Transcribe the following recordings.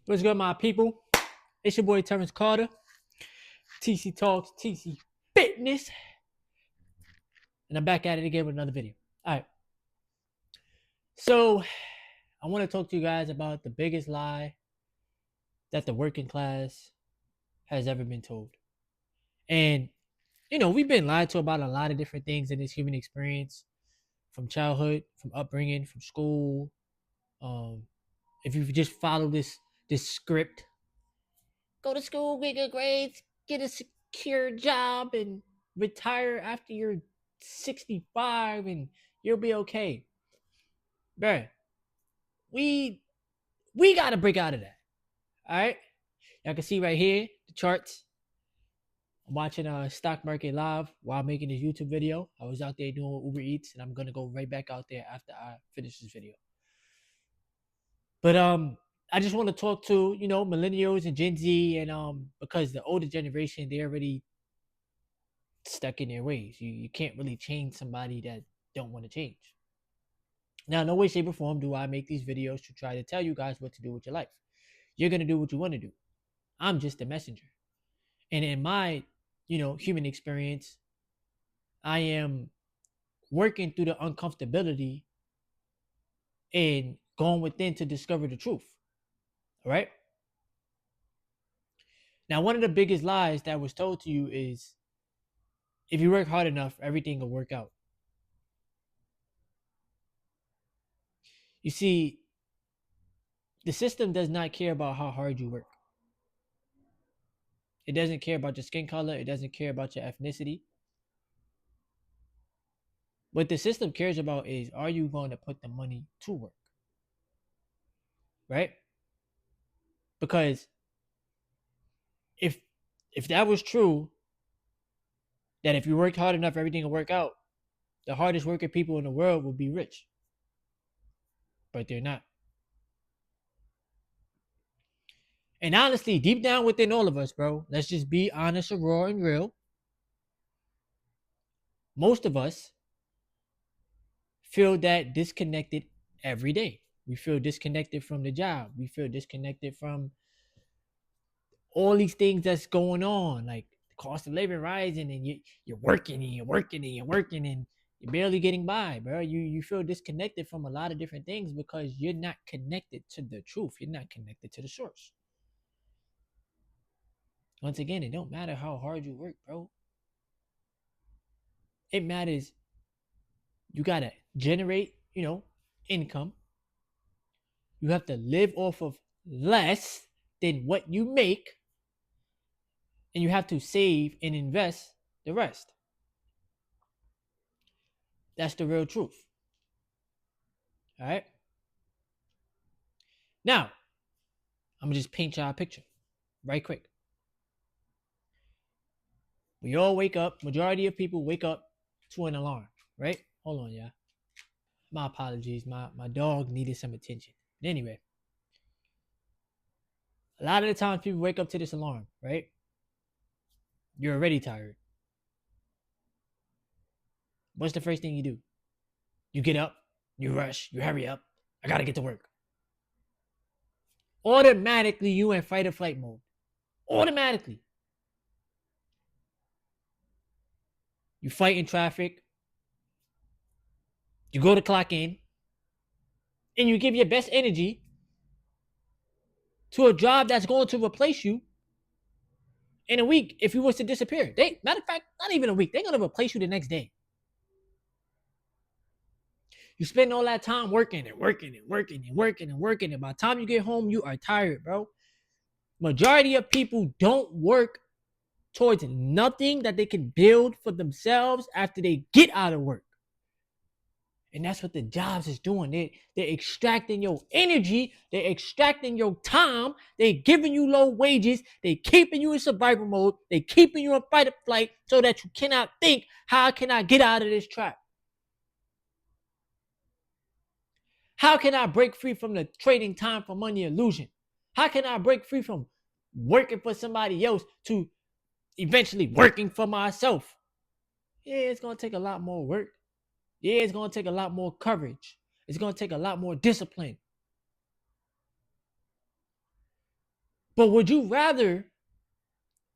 What's good, my people? It's your boy Terrence Carter. TC Talks, TC Fitness. And I'm back at it again with another video. All right. So, I want to talk to you guys about the biggest lie that the working class has ever been told. And, we've been lied to about a lot of different things in this human experience, from childhood, from upbringing, from school. Um, if you just follow this script, go to school, get good grades, get a secure job, and retire after you're 65, and you'll be okay. Bruh, we we gotta break out of that. All right, y'all can see right here the charts. I'm watching stock market live while making this YouTube video. I was out there doing Uber Eats, and I'm gonna go right back out there after I finish this video. But I just want to talk to millennials and Gen Z, and because the older generation, they already stuck in their ways. You can't really change somebody that don't want to change. Now, no way, shape, or form do I make these videos to try to tell you guys what to do with your life. You're gonna do what you want to do. I'm just a messenger. And in my, human experience, I am working through the uncomfortability and going within to discover the truth. All right. Now, one of the biggest lies that was told to you is if you work hard enough, everything will work out. You see, the system does not care about how hard you work. It doesn't care about your skin color. It doesn't care about your ethnicity. What the system cares about is, are you going to put the money to work? Right? Because if that was true, that if you worked hard enough, everything will work out, the hardest working people in the world will be rich. But they're not. And honestly, deep down within all of us, bro, let's just be honest and raw and real. Most of us feel that disconnected every day. We feel disconnected from the job. We feel disconnected from all these things that's going on, like the cost of living rising, and you're working and you're working and you're working and you're barely getting by, bro. You feel disconnected from a lot of different things because you're not connected to the truth. You're not connected to the source. Once again, it don't matter how hard you work, bro. It matters you gotta generate, income. You have to live off of less than what you make, and you have to save and invest the rest. That's the real truth. All right. Now, I'm gonna just paint y'all a picture right quick. We all wake up, majority of people wake up to an alarm, right? Hold on, y'all. My apologies. My dog needed some attention. But anyway, a lot of the times people wake up to this alarm, right? You're already tired. What's the first thing you do? You get up, you rush, you hurry up. I gotta get to work. Automatically, you in fight or flight mode. Automatically. You fight in traffic. You go to clock in. And you give your best energy to a job that's going to replace you in a week if you was to disappear. Matter of fact, not even a week. They're gonna replace you the next day. You spend all that time working and working and working and working and working, and by the time you get home, you are tired, bro. Majority of people don't work towards nothing that they can build for themselves after they get out of work. And that's what the jobs is doing. They're extracting your energy. They're extracting your time. They're giving you low wages. They're keeping you in survival mode. They're keeping you in fight or flight so that you cannot think, how can I get out of this trap? How can I break free from the trading time for money illusion? How can I break free from working for somebody else to eventually working for myself? Yeah, it's going to take a lot more work. Yeah, it's going to take a lot more courage. It's going to take a lot more discipline. But would you rather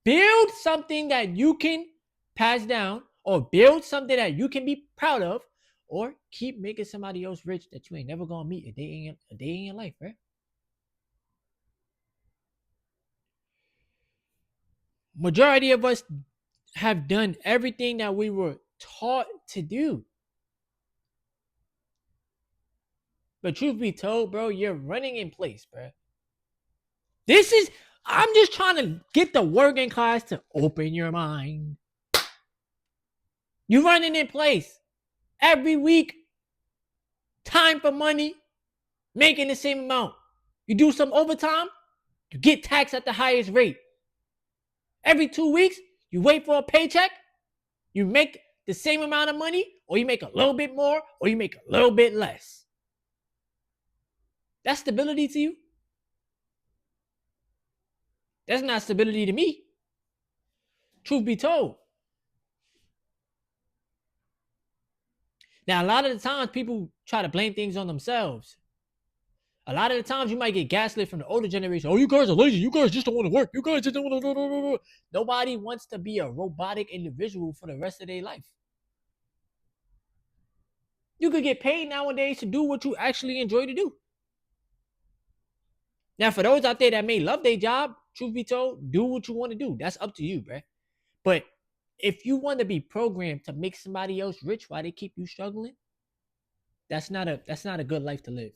build something that you can pass down or build something that you can be proud of or keep making somebody else rich that you ain't never gonna meet a day in your life, right? Majority of us have done everything that we were taught to do. But truth be told, bro, you're running in place, bro. This is, I'm just trying to get the working class to open your mind. You're running in place every week, time for money, making the same amount. You do some overtime, you get taxed at the highest rate. Every 2 weeks, you wait for a paycheck, you make the same amount of money, or you make a little bit more, or you make a little bit less. That's stability to you? That's not stability to me. Truth be told. Now, a lot of the times people try to blame things on themselves. A lot of the times you might get gaslit from the older generation. Oh, you guys are lazy. You guys just don't want to work. You guys just don't want to. Nobody wants to be a robotic individual for the rest of their life. You could get paid nowadays to do what you actually enjoy to do. Now, for those out there that may love their job, truth be told, do what you want to do. That's up to you, bruh. But if you want to be programmed to make somebody else rich while they keep you struggling, that's not a good life to live.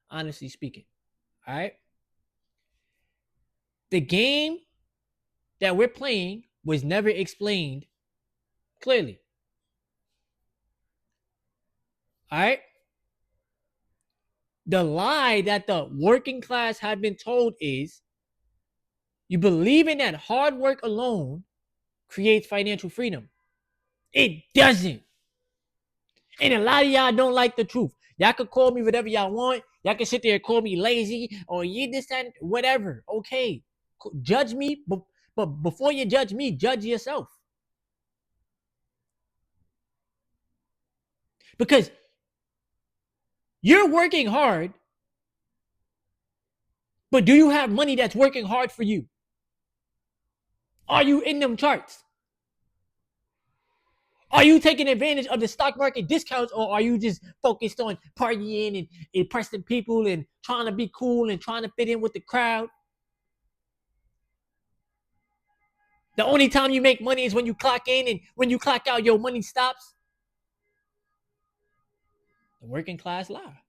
Honestly speaking. All right. The game that we're playing was never explained clearly. All right. The lie that the working class have been told is you believe in that hard work alone creates financial freedom. It doesn't. And a lot of y'all don't like the truth. Y'all can call me whatever y'all want. Y'all can sit there and call me lazy or you this and whatever. Okay. Judge me, but before you judge me, judge yourself. Because you're working hard, but do you have money that's working hard for you? Are you in them charts? Are you taking advantage of the stock market discounts, or are you just focused on partying and impressing people and trying to be cool and trying to fit in with the crowd? The only time you make money is when you clock in, and when you clock out, your money stops. The working class lie.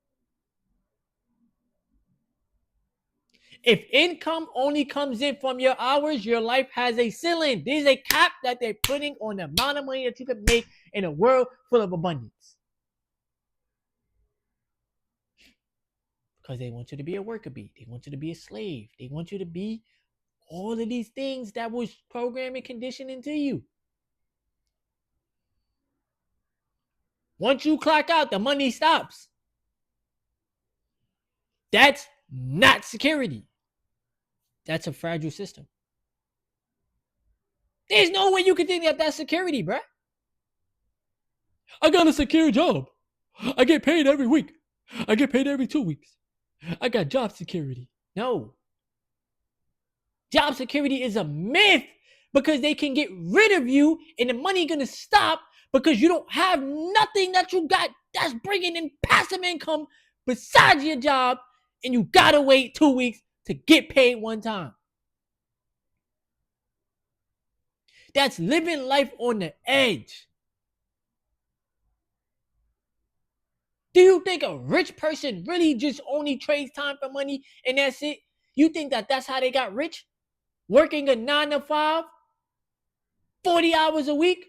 If income only comes in from your hours, your life has a ceiling. There's a cap that they're putting on the amount of money that you can make in a world full of abundance. Because they want you to be a worker bee. They want you to be a slave. They want you to be all of these things that was programmed and conditioned into you. Once you clock out, the money stops. That's not security. That's a fragile system. There's no way you can think that that's security, bruh. I got a secure job. I get paid every week. I get paid every 2 weeks. I got job security. No. Job security is a myth because they can get rid of you and the money gonna stop because you don't have nothing that you got that's bringing in passive income besides your job, and you gotta wait 2 weeks to get paid one time. That's living life on the edge. Do you think a rich person really just only trades time for money and that's it? You think that that's how they got rich? Working a 9 to 5, 40 hours a week?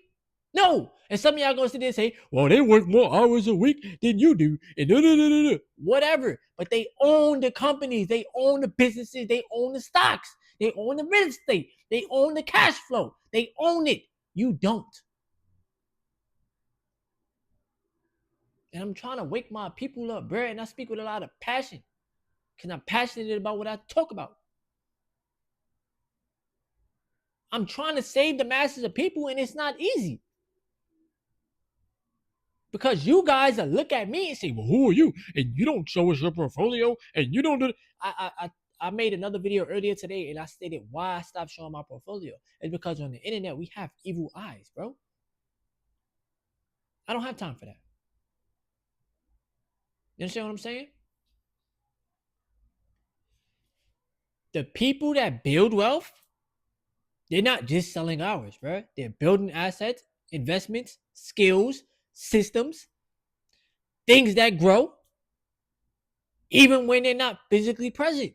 No. And some of y'all gonna sit there and say, well, they work more hours a week than you do. And whatever. But they own the companies, they own the businesses, they own the stocks, they own the real estate, they own the cash flow, they own it. You don't. And I'm trying to wake my people up, bro. And I speak with a lot of passion. Because I'm passionate about what I talk about. I'm trying to save the masses of people, and it's not easy. Because you guys look at me and say, well, who are you? And you don't show us your portfolio, and you don't do it. I made another video earlier today and I stated why I stopped showing my portfolio. It's because on the internet we have evil eyes, bro. I don't have time for that. You understand what I'm saying? The people that build wealth, they're not just selling hours, bro. They're building assets, investments, skills, systems, things that grow, even when they're not physically present.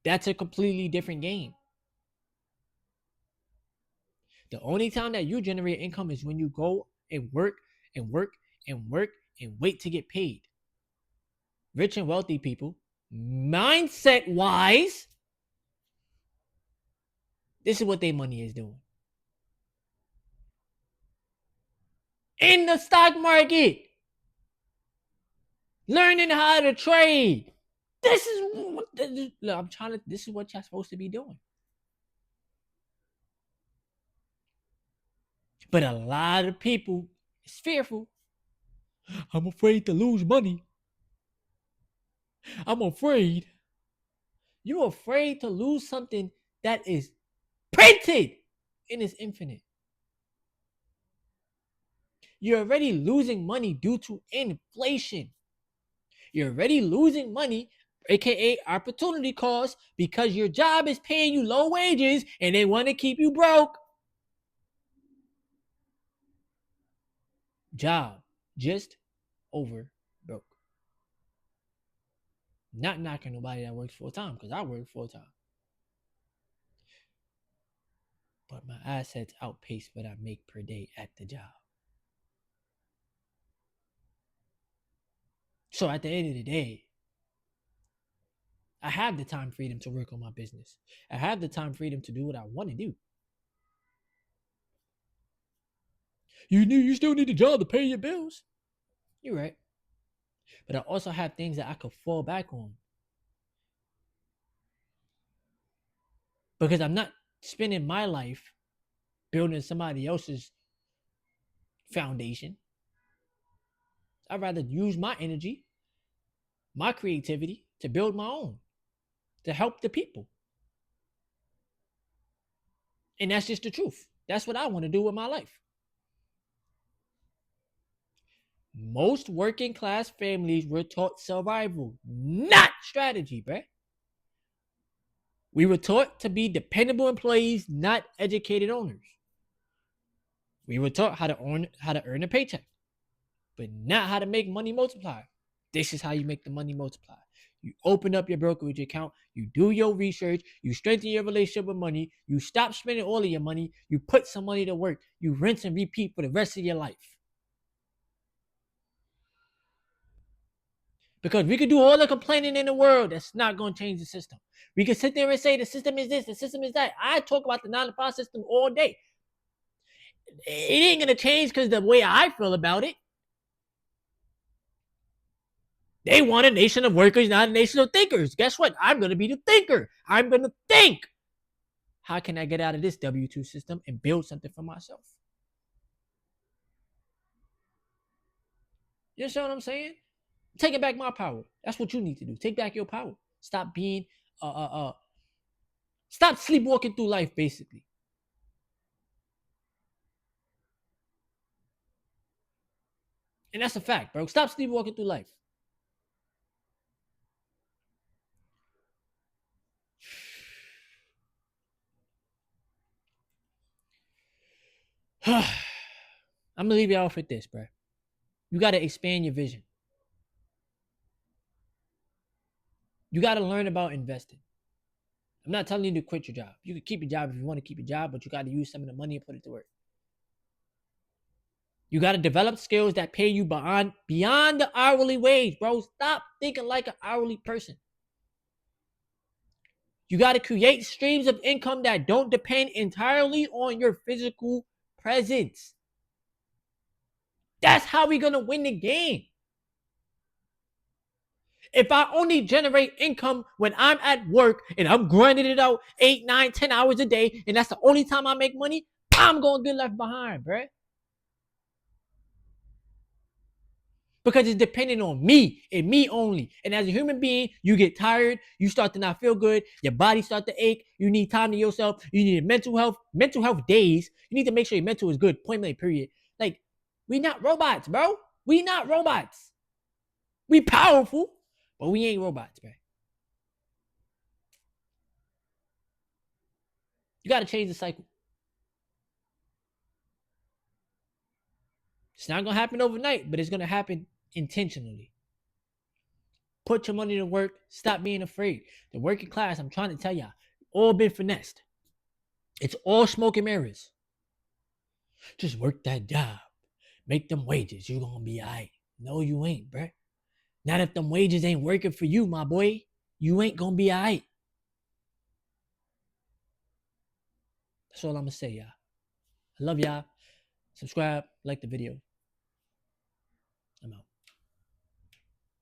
That's a completely different game. The only time that you generate income is when you go and work and work and work and wait to get paid. Rich and wealthy people, mindset wise, this is what their money is doing. In the stock market, learning how to trade. This is what I'm trying to. This is what y'all supposed to be doing. But a lot of people is fearful. I'm afraid to lose money. I'm afraid. You're afraid to lose something that is printed and is infinite. You're already losing money due to inflation. You're already losing money, aka opportunity cost, because your job is paying you low wages and they want to keep you broke. Job just over broke. Not knocking nobody that works full time because I work full time. But my assets outpace what I make per day at the job. So at the end of the day, I have the time freedom to work on my business. I have the time freedom to do what I want to do. You still need a job to pay your bills. You're right. But I also have things that I could fall back on. Because I'm not spending my life building somebody else's foundation. I'd rather use my energy, my creativity to build my own, to help the people. And that's just the truth. That's what I want to do with my life. Most working class families were taught survival, not strategy, bruh. We were taught to be dependable employees, not educated owners. We were taught how to earn a paycheck, but not how to make money multiply. This is how you make the money multiply. You open up your brokerage account, you do your research, you strengthen your relationship with money, you stop spending all of your money, you put some money to work, you rinse and repeat for the rest of your life. Because we could do all the complaining in the world, that's not going to change the system. We can sit there and say the system is this, the system is that. I talk about the 9-to-5 system all day. It ain't going to change because the way I feel about it. They want a nation of workers, not a nation of thinkers. Guess what? I'm going to be the thinker. I'm going to think. How can I get out of this W-2 system and build something for myself? You understand what I'm saying? Taking back my power. That's what you need to do. Take back your power. Stop being stop sleepwalking through life, basically. And that's a fact, bro. Stop sleepwalking through life. I'm gonna leave y'all with this, bro. You gotta expand your vision. You gotta learn about investing. I'm not telling you to quit your job. You can keep your job if you want to keep your job, but you gotta use some of the money and put it to work. You gotta develop skills that pay you beyond the hourly wage, bro. Stop thinking like an hourly person. You gotta create streams of income that don't depend entirely on your physical presence. That's how we're gonna win the game. If I only generate income when I'm at work and I'm grinding it out 8, 9, 10 hours a day, and that's the only time I make money, I'm gonna get left behind, bruh. because it's dependent on me and me only. And as a human being, you get tired, you start to not feel good, your body start to ache, you need time to yourself, you need mental health days. You need to make sure your mental is good. Point blank, period. Like, we not robots, bro. We not robots. We powerful, but we ain't robots, bro. You gotta change the cycle. It's not gonna happen overnight, but it's gonna happen intentionally. Put your money to work. Stop being afraid. The working class, I'm trying to tell y'all, all been finessed. It's all smoke and mirrors. Just work that job. Make them wages. You gonna be alright. No, you ain't, bruh. Not if them wages ain't working for you, my boy. You ain't gonna be alright. That's all I'm gonna say, y'all. I love y'all. Subscribe, like the video.